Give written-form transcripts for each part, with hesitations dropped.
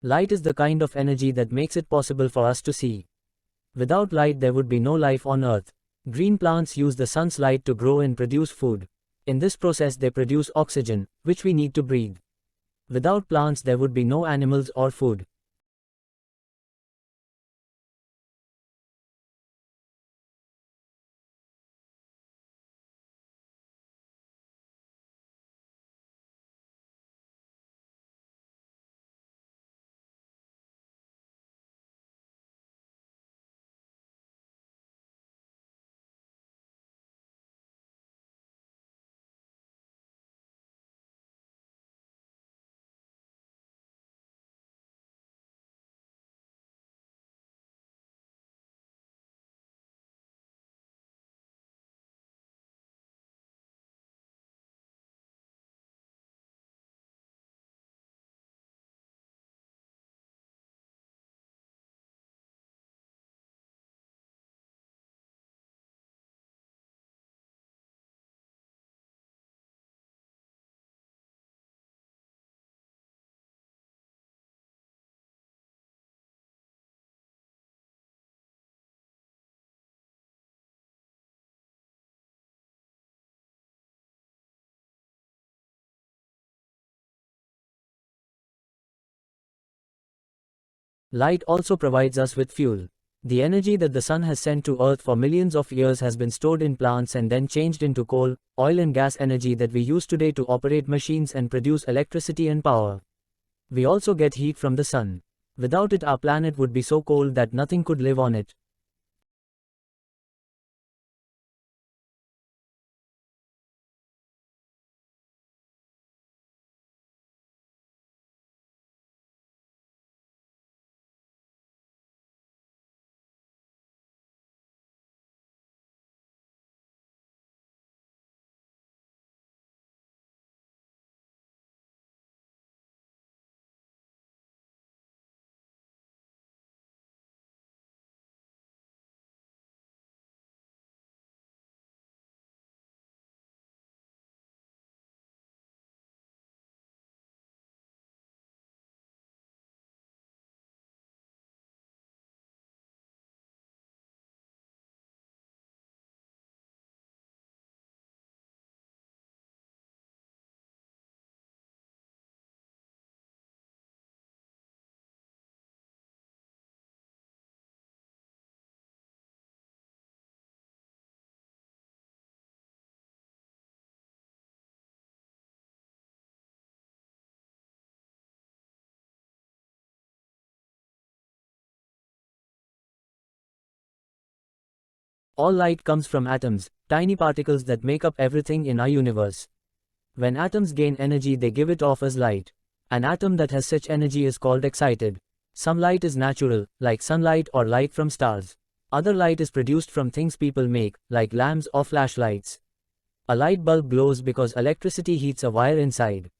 Light is the kind of energy that makes it possible for us to see. Without light there would be no life on Earth. Green plants use the sun's light to grow and produce food. In this process they produce oxygen, which we need to breathe. Without plants there would be no animals or food. Light also provides us with fuel. The energy that the sun has sent to Earth for millions of years has been stored in plants and then changed into coal, oil and gas energy that we use today to operate machines and produce electricity and power. We also get heat from the sun. Without it our planet would be so cold that nothing could live on it. All light comes from atoms, tiny particles that make up everything in our universe. When atoms gain energy they give it off as light. An atom that has such energy is called excited. Some light is natural, like sunlight or light from stars. Other light is produced from things people make, like lamps or flashlights. A light bulb glows because electricity heats a wire inside.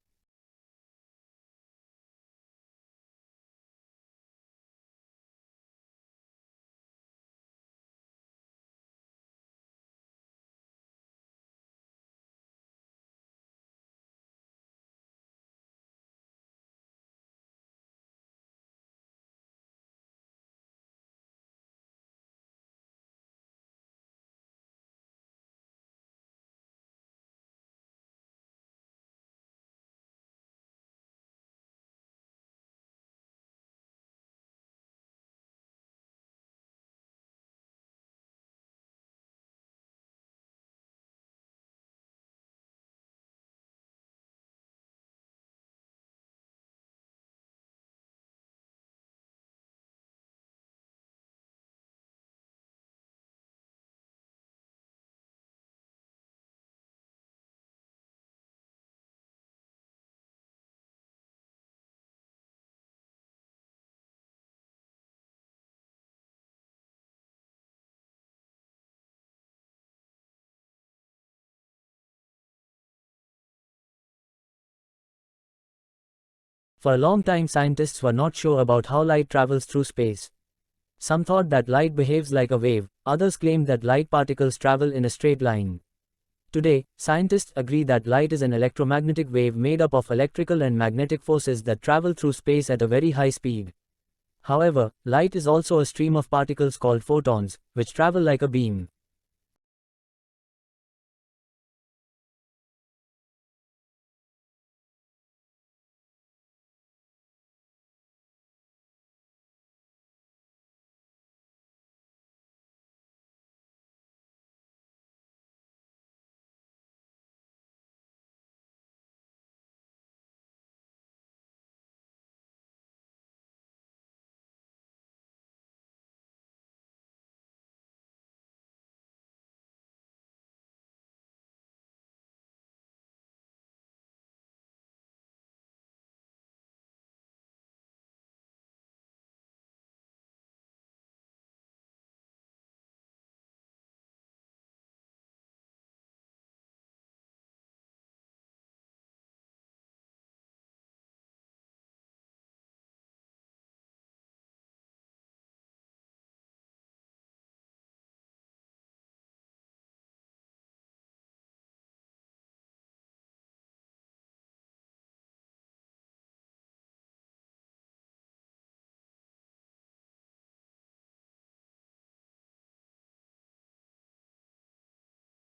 For a long time scientists were not sure about how light travels through space. Some thought that light behaves like a wave, others claimed that light particles travel in a straight line. Today, scientists agree that light is an electromagnetic wave made up of electrical and magnetic forces that travel through space at a very high speed. However, light is also a stream of particles called photons, which travel like a beam.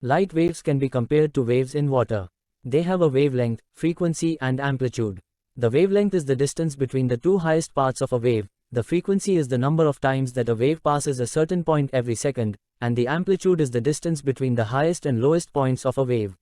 Light waves can be compared to waves in water. They have a wavelength, frequency, and amplitude. The wavelength is the distance between the two highest parts of a wave, the frequency is the number of times that a wave passes a certain point every second, and the amplitude is the distance between the highest and lowest points of a wave.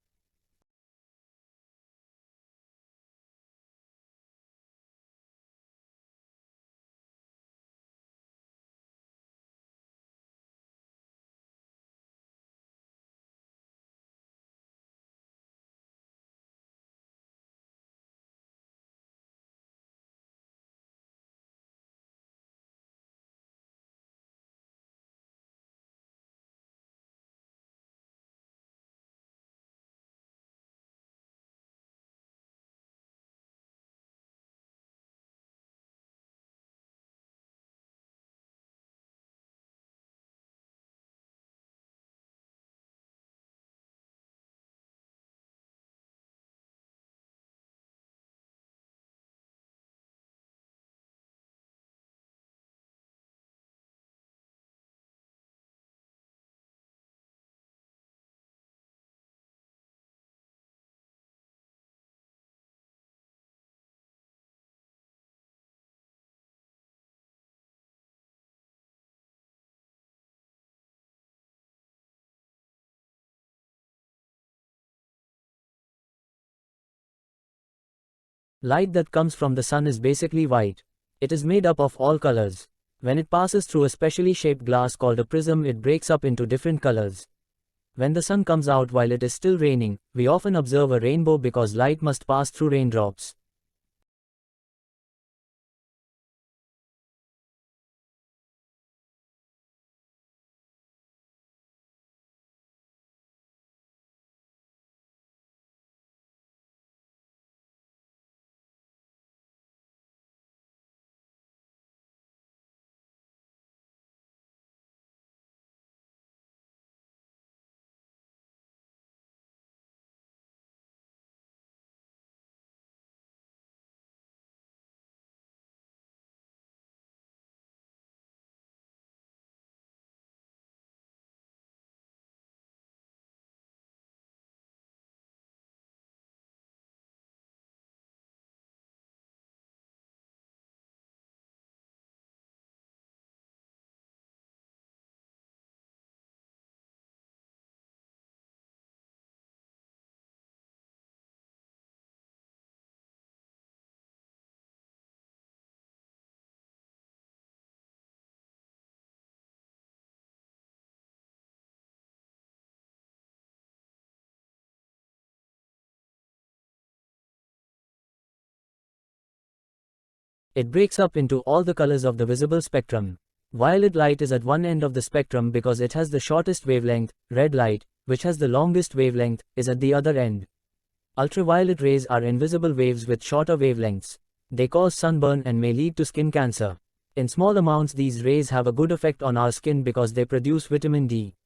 Light that comes from the sun is basically white. It is made up of all colors. When it passes through a specially shaped glass called a prism, it breaks up into different colors. When the sun comes out while it is still raining, we often observe a rainbow because light must pass through raindrops. It breaks up into all the colors of the visible spectrum. Violet light is at one end of the spectrum because it has the shortest wavelength. Red light, which has the longest wavelength, is at the other end. Ultraviolet rays are invisible waves with shorter wavelengths. They cause sunburn and may lead to skin cancer. In small amounts, these rays have a good effect on our skin because they produce vitamin D.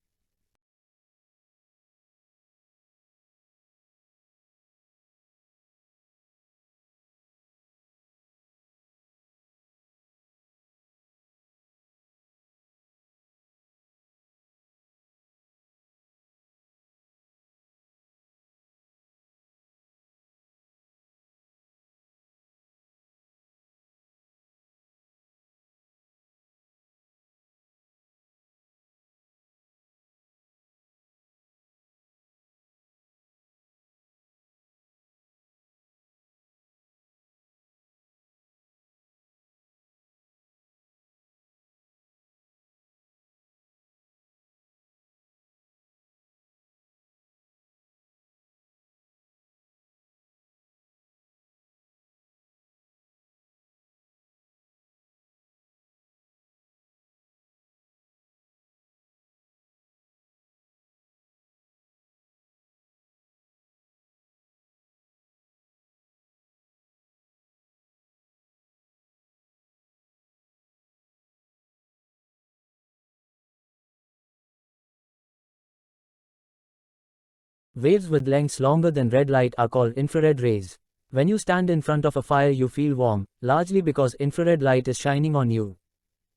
Waves with lengths longer than red light are called infrared rays. When you stand in front of a fire you feel warm, largely because infrared light is shining on you.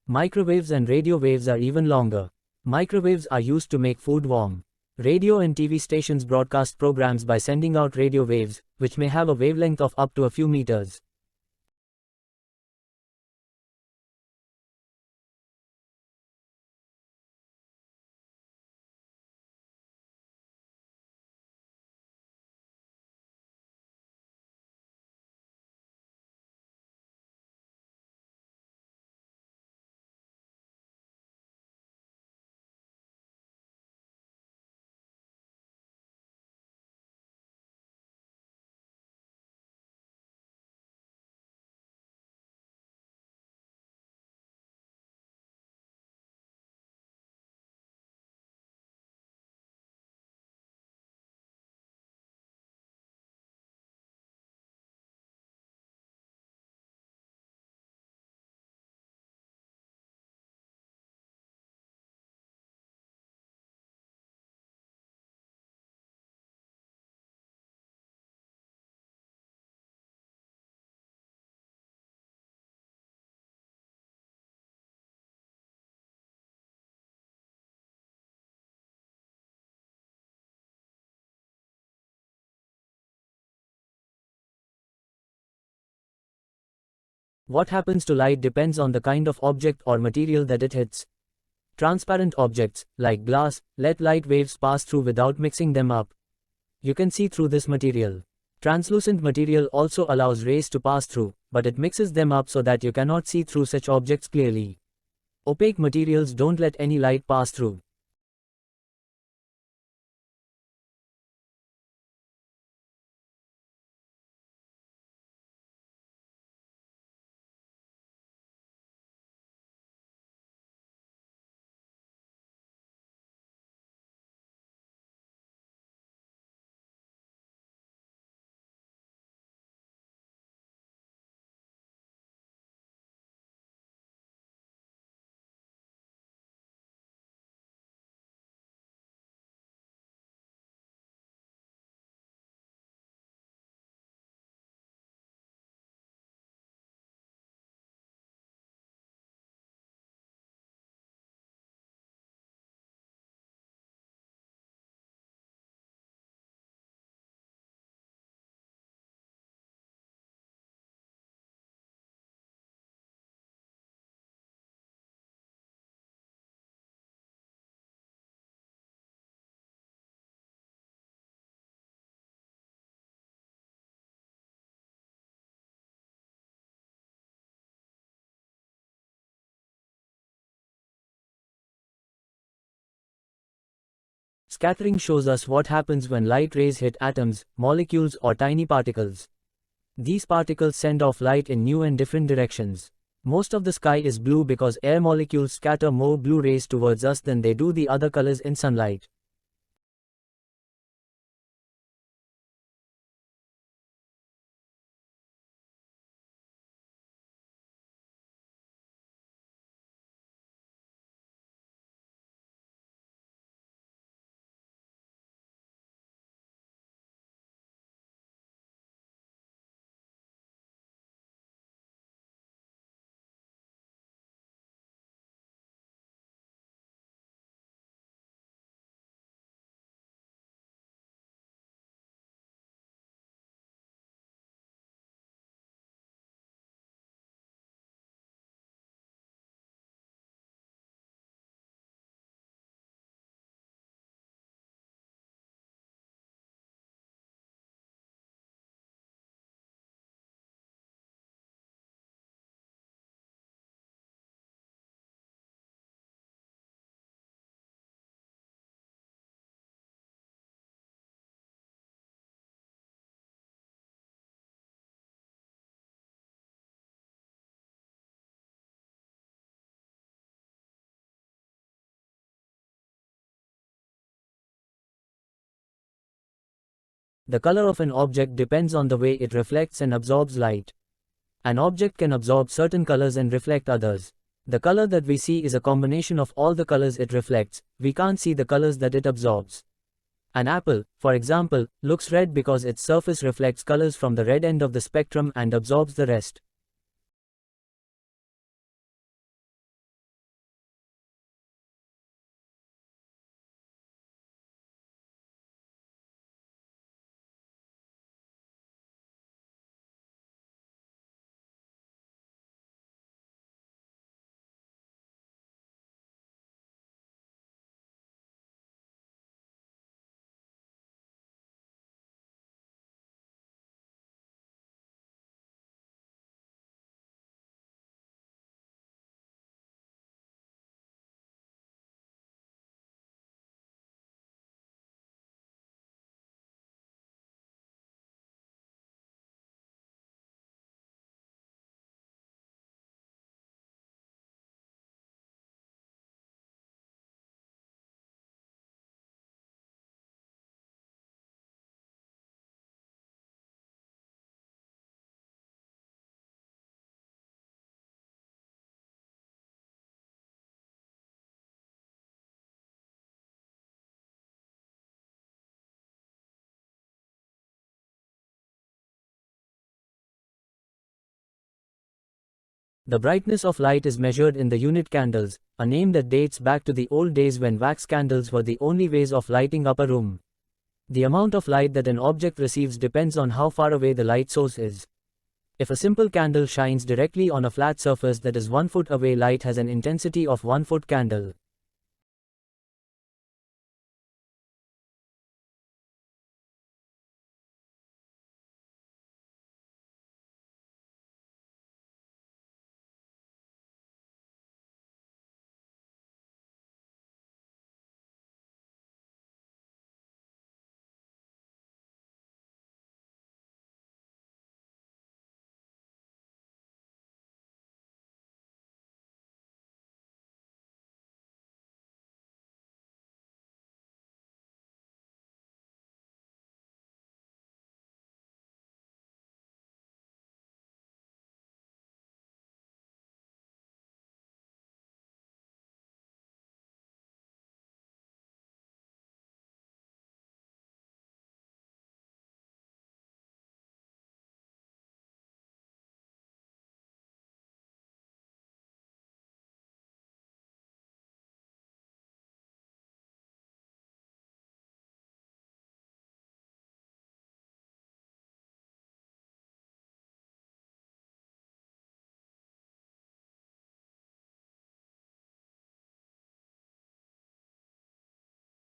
Microwaves and radio waves are even longer. Microwaves are used to make food warm. Radio and TV stations broadcast programs by sending out radio waves, which may have a wavelength of up to a few meters. What happens to light depends on the kind of object or material that it hits. Transparent objects, like glass, let light waves pass through without mixing them up. You can see through this material. Translucent material also allows rays to pass through, but it mixes them up so that you cannot see through such objects clearly. Opaque materials don't let any light pass through. Scattering shows us what happens when light rays hit atoms, molecules, or tiny particles. These particles send off light in new and different directions. Most of the sky is blue because air molecules scatter more blue rays towards us than they do the other colors in sunlight. The color of an object depends on the way it reflects and absorbs light. An object can absorb certain colors and reflect others. The color that we see is a combination of all the colors it reflects. We can't see the colors that it absorbs. An apple, for example, looks red because its surface reflects colors from the red end of the spectrum and absorbs the rest. The brightness of light is measured in the unit candles, a name that dates back to the old days when wax candles were the only ways of lighting up a room. The amount of light that an object receives depends on how far away the light source is. If a simple candle shines directly on a flat surface that is 1 foot away, light has an intensity of 1 foot candle.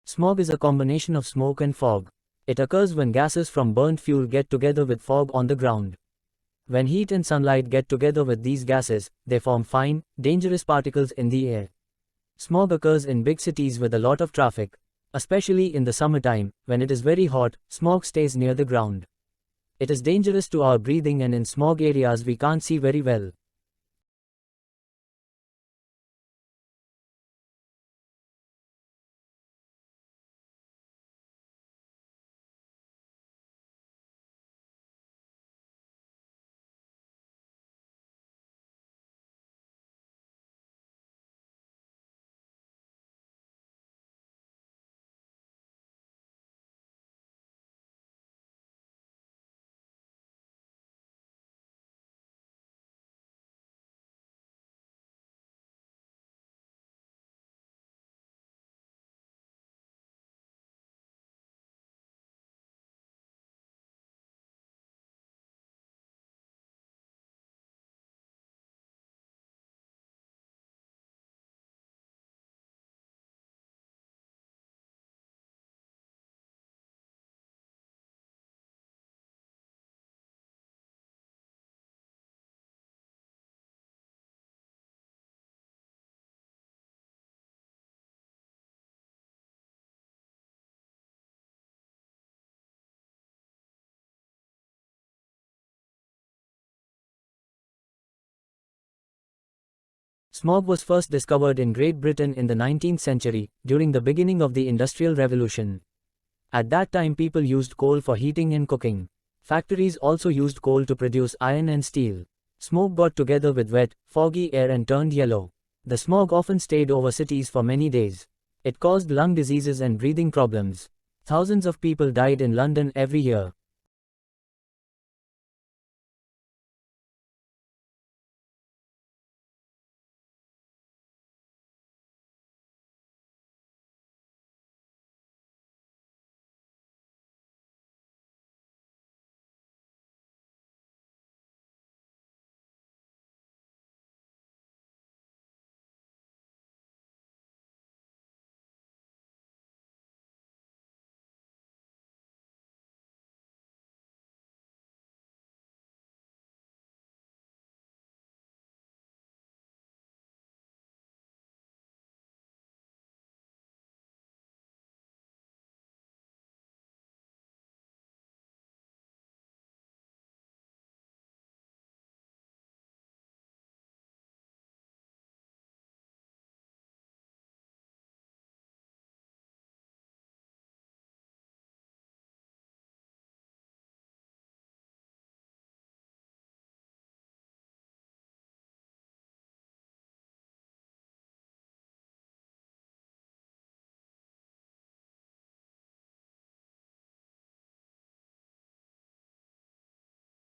Smog is a combination of smoke and fog. It occurs when gases from burnt fuel get together with fog on the ground. When heat and sunlight get together with these gases, they form fine, dangerous particles in the air. Smog occurs in big cities with a lot of traffic. Especially in the summertime, when it is very hot, smog stays near the ground. It is dangerous to our breathing, and in smog areas we can't see very well. Smog was first discovered in Great Britain in the 19th century, during the beginning of the Industrial Revolution. At that time, people used coal for heating and cooking. Factories also used coal to produce iron and steel. Smoke got together with wet, foggy air and turned yellow. The smog often stayed over cities for many days. It caused lung diseases and breathing problems. Thousands of people died in London every year.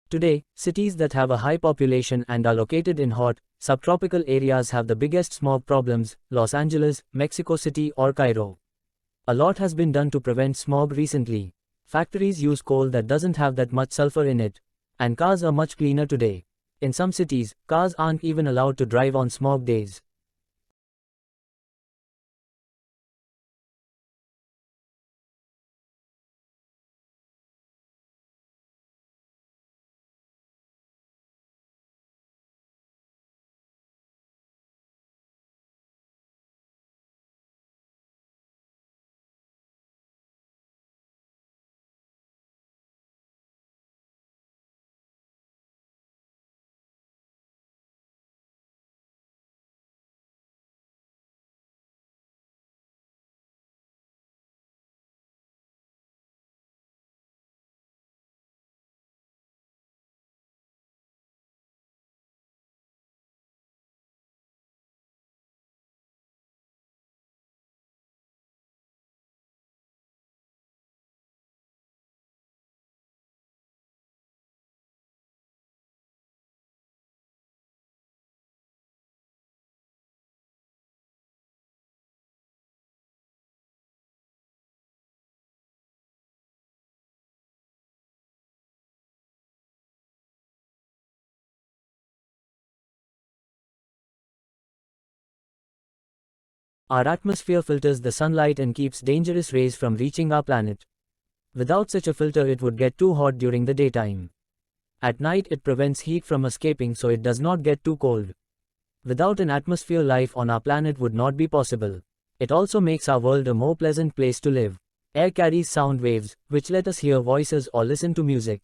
Today, cities that have a high population and are located in hot, subtropical areas have the biggest smog problems: Los Angeles, Mexico City, or Cairo. A lot has been done to prevent smog recently. Factories use coal that doesn't have that much sulfur in it. And cars are much cleaner today. In some cities, cars aren't even allowed to drive on smog days. Our atmosphere filters the sunlight and keeps dangerous rays from reaching our planet. Without such a filter, it would get too hot during the daytime. At night, it prevents heat from escaping so it does not get too cold. Without an atmosphere, life on our planet would not be possible. It also makes our world a more pleasant place to live. Air carries sound waves, which let us hear voices or listen to music.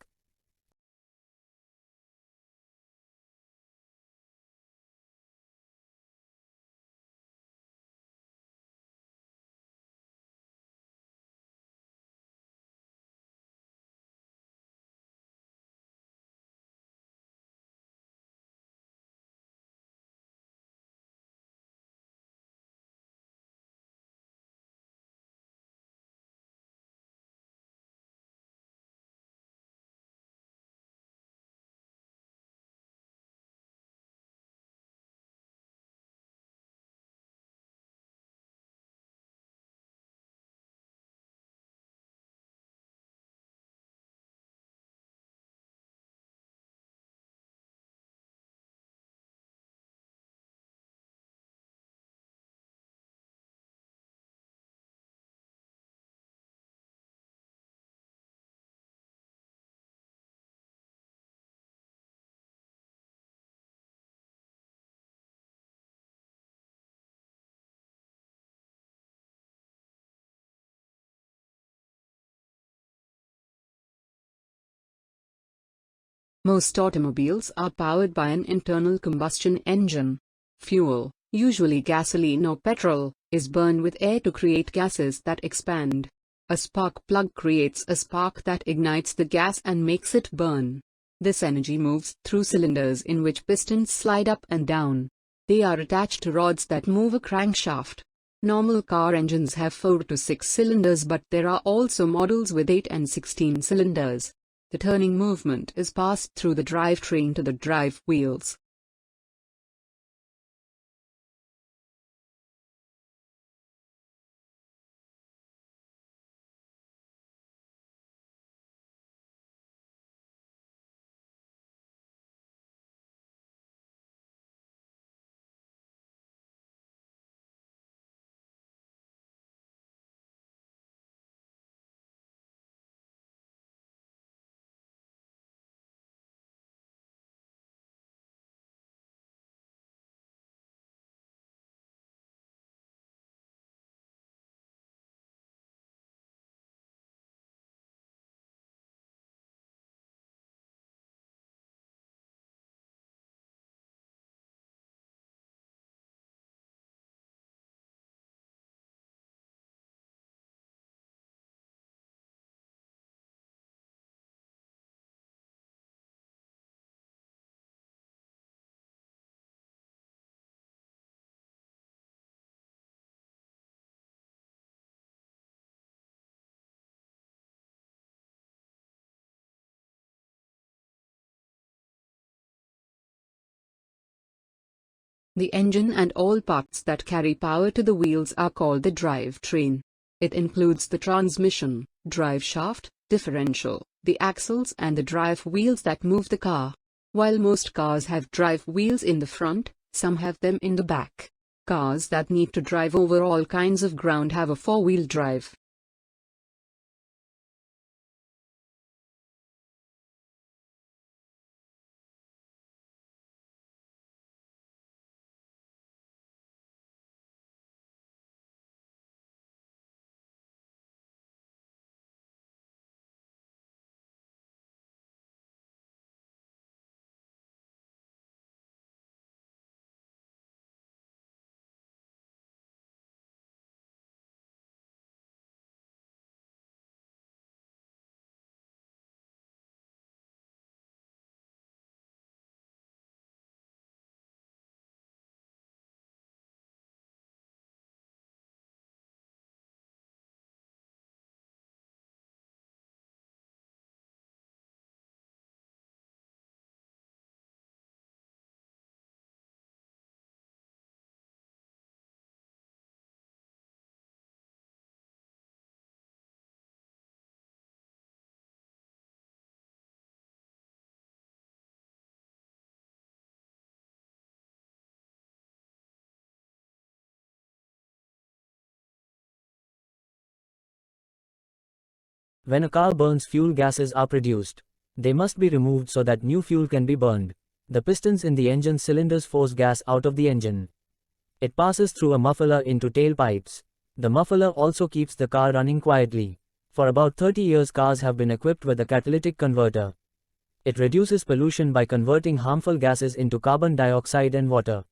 Most automobiles are powered by an internal combustion engine. Fuel, usually gasoline or petrol, is burned with air to create gases that expand. A spark plug creates a spark that ignites the gas and makes it burn. This energy moves through cylinders in which pistons slide up and down. They are attached to rods that move a crankshaft. Normal car engines have 4 to 6 cylinders, but there are also models with 8 and 16 cylinders. The turning movement is passed through the drivetrain to the drive wheels. The engine and all parts that carry power to the wheels are called the drivetrain. It includes the transmission, drive shaft, differential, the axles and the drive wheels that move the car. While most cars have drive wheels in the front, some have them in the back. Cars that need to drive over all kinds of ground have a four-wheel drive. When a car burns, fuel gases are produced. They must be removed so that new fuel can be burned. The pistons in the engine cylinders force gas out of the engine. It passes through a muffler into tailpipes. The muffler also keeps the car running quietly. For about 30 years, cars have been equipped with a catalytic converter. It reduces pollution by converting harmful gases into carbon dioxide and water.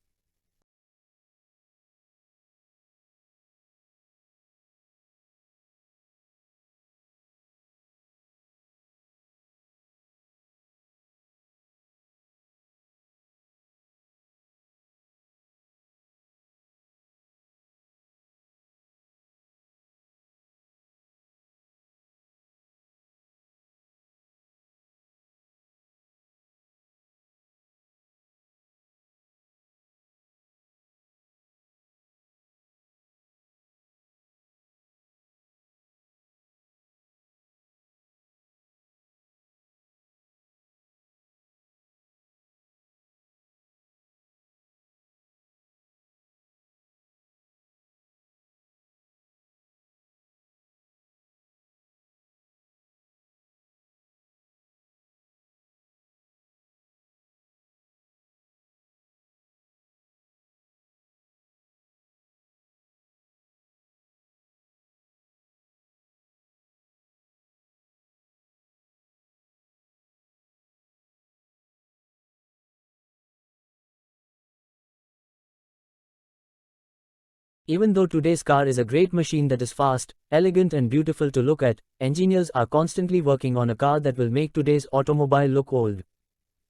Even though today's car is a great machine that is fast, elegant and beautiful to look at, engineers are constantly working on a car that will make today's automobile look old.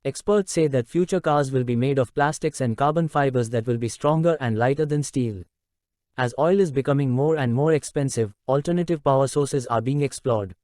Experts say that future cars will be made of plastics and carbon fibers that will be stronger and lighter than steel. As oil is becoming more and more expensive, alternative power sources are being explored.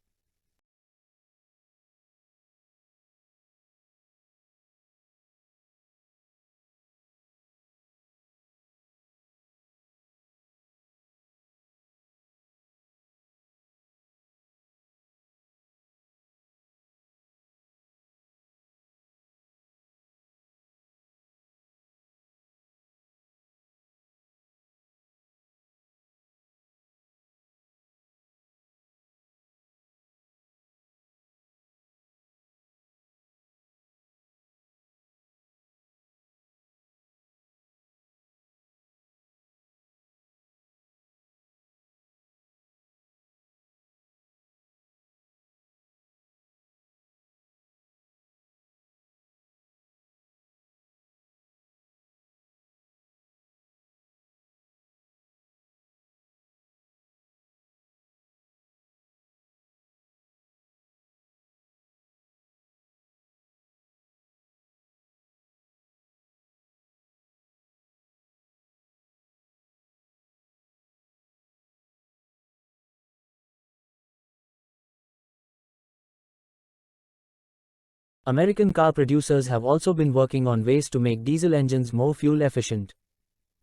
American car producers have also been working on ways to make diesel engines more fuel efficient.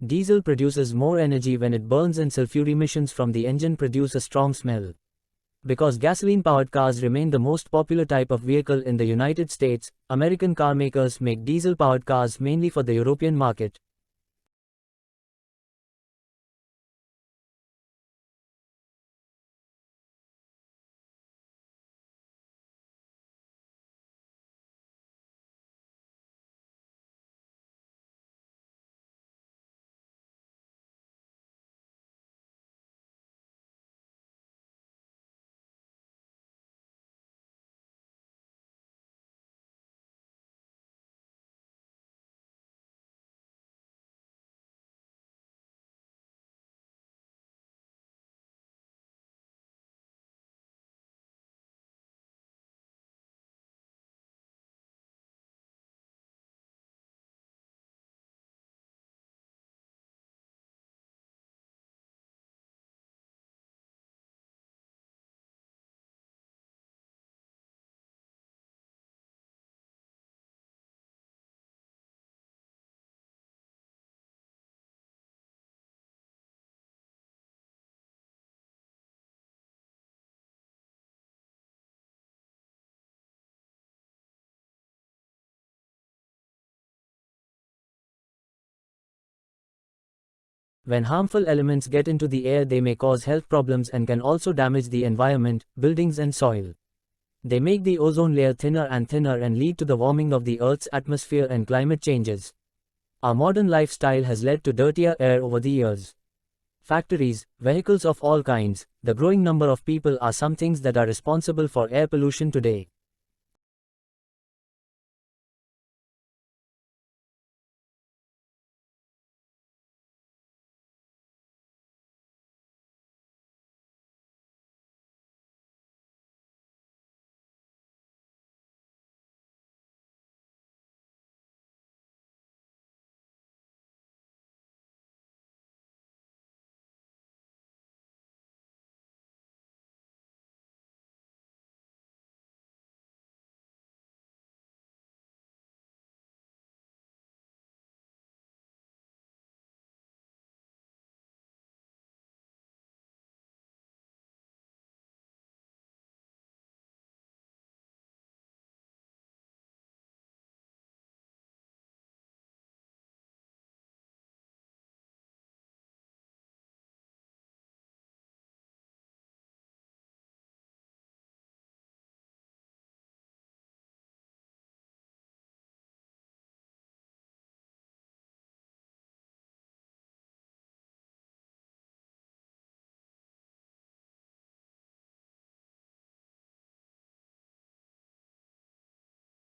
Diesel produces more energy when it burns, and sulfur emissions from the engine produce a strong smell. Because gasoline-powered cars remain the most popular type of vehicle in the United States, American car makers make diesel-powered cars mainly for the European market. When harmful elements get into the air, they may cause health problems and can also damage the environment, buildings and soil. They make the ozone layer thinner and thinner and lead to the warming of the Earth's atmosphere and climate changes. Our modern lifestyle has led to dirtier air over the years. Factories, vehicles of all kinds, the growing number of people are some things that are responsible for air pollution today.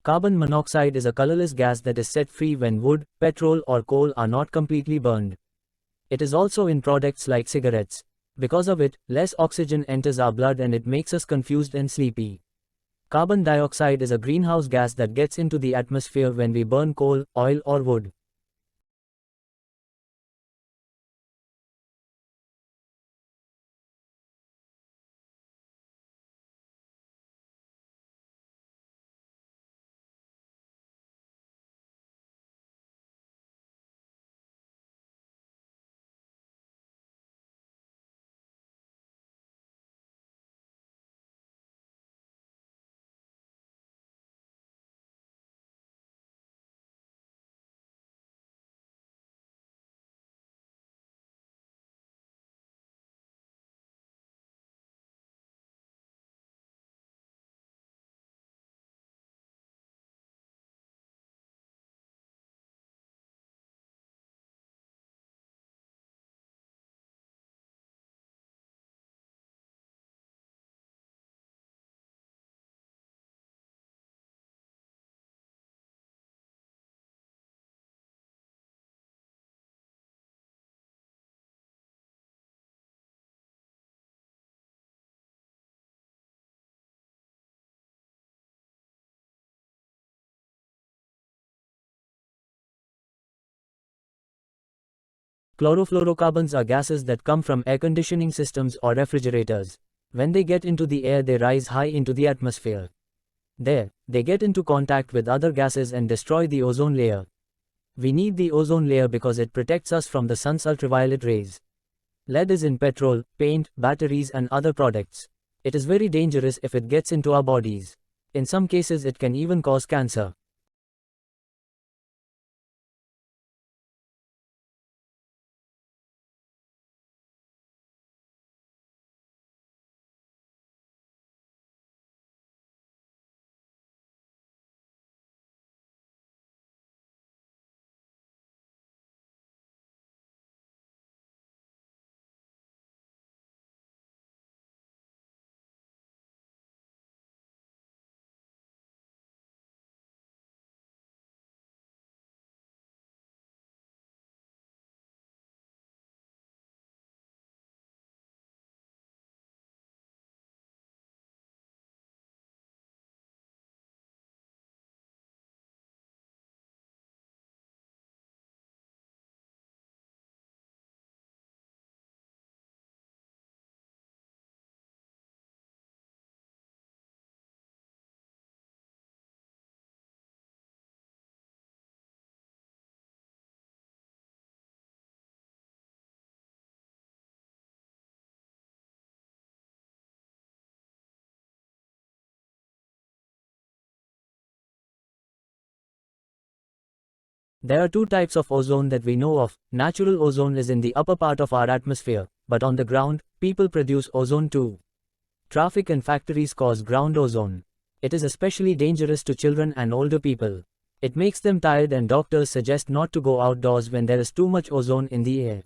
Carbon monoxide is a colorless gas that is set free when wood, petrol or coal are not completely burned. It is also in products like cigarettes. Because of it, less oxygen enters our blood and it makes us confused and sleepy. Carbon dioxide is a greenhouse gas that gets into the atmosphere when we burn coal, oil or wood. Chlorofluorocarbons are gases that come from air conditioning systems or refrigerators. When they get into the air, they rise high into the atmosphere. There, they get into contact with other gases and destroy the ozone layer. We need the ozone layer because it protects us from the sun's ultraviolet rays. Lead is in petrol, paint, batteries and other products. It is very dangerous if it gets into our bodies. In some cases it can even cause cancer. There are two types of ozone that we know of. Natural ozone is in the upper part of our atmosphere, but on the ground, people produce ozone too. Traffic and factories cause ground ozone. It is especially dangerous to children and older people. It makes them tired and doctors suggest not to go outdoors when there is too much ozone in the air.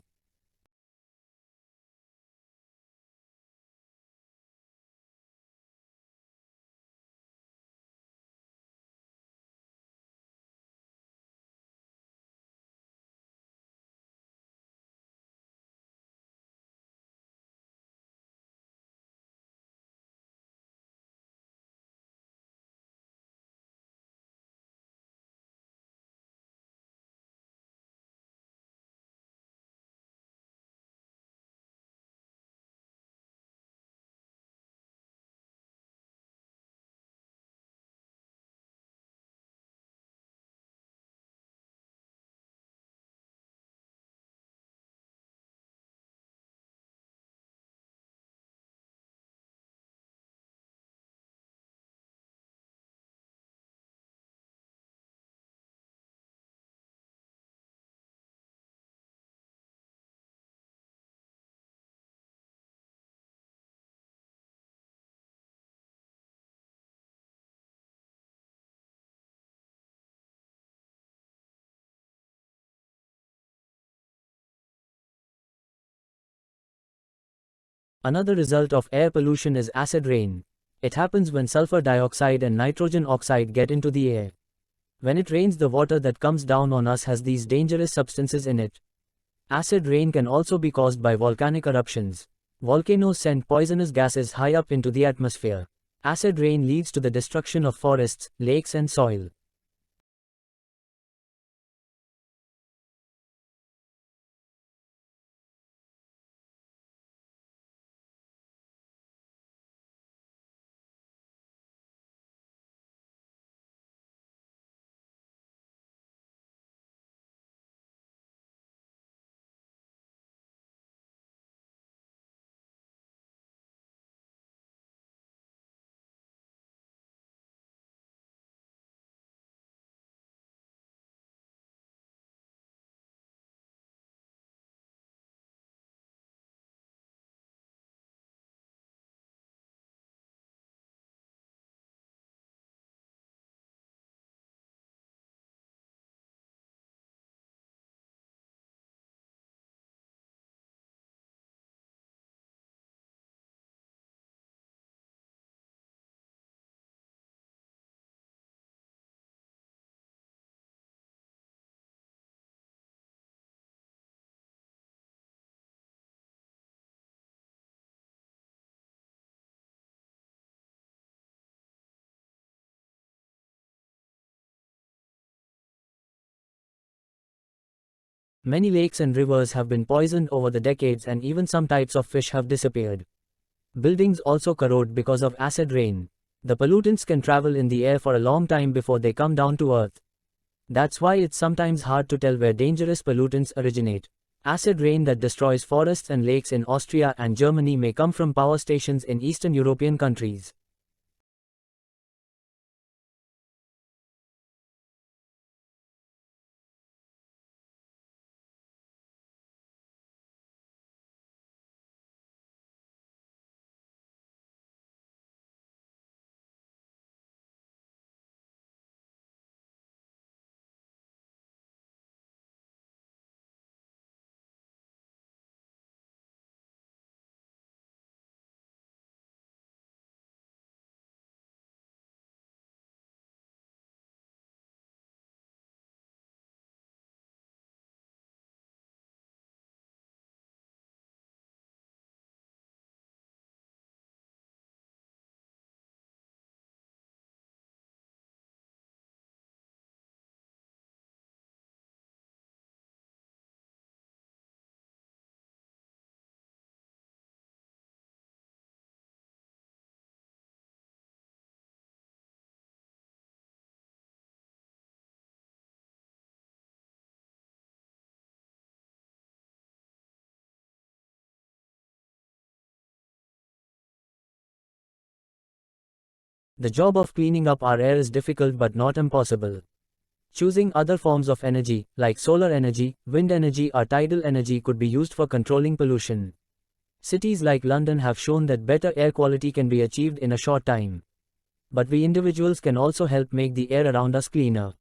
Another result of air pollution is acid rain. It happens when sulfur dioxide and nitrogen oxide get into the air. When it rains, the water that comes down on us has these dangerous substances in it. Acid rain can also be caused by volcanic eruptions. Volcanoes send poisonous gases high up into the atmosphere. Acid rain leads to the destruction of forests, lakes and soil. Many lakes and rivers have been poisoned over the decades, and even some types of fish have disappeared. Buildings also corrode because of acid rain. The pollutants can travel in the air for a long time before they come down to Earth. That's why it's sometimes hard to tell where dangerous pollutants originate. Acid rain that destroys forests and lakes in Austria and Germany may come from power stations in Eastern European countries. The job of cleaning up our air is difficult but not impossible. Choosing other forms of energy, like solar energy, wind energy, or tidal energy, could be used for controlling pollution. Cities like London have shown that better air quality can be achieved in a short time. But we individuals can also help make the air around us cleaner.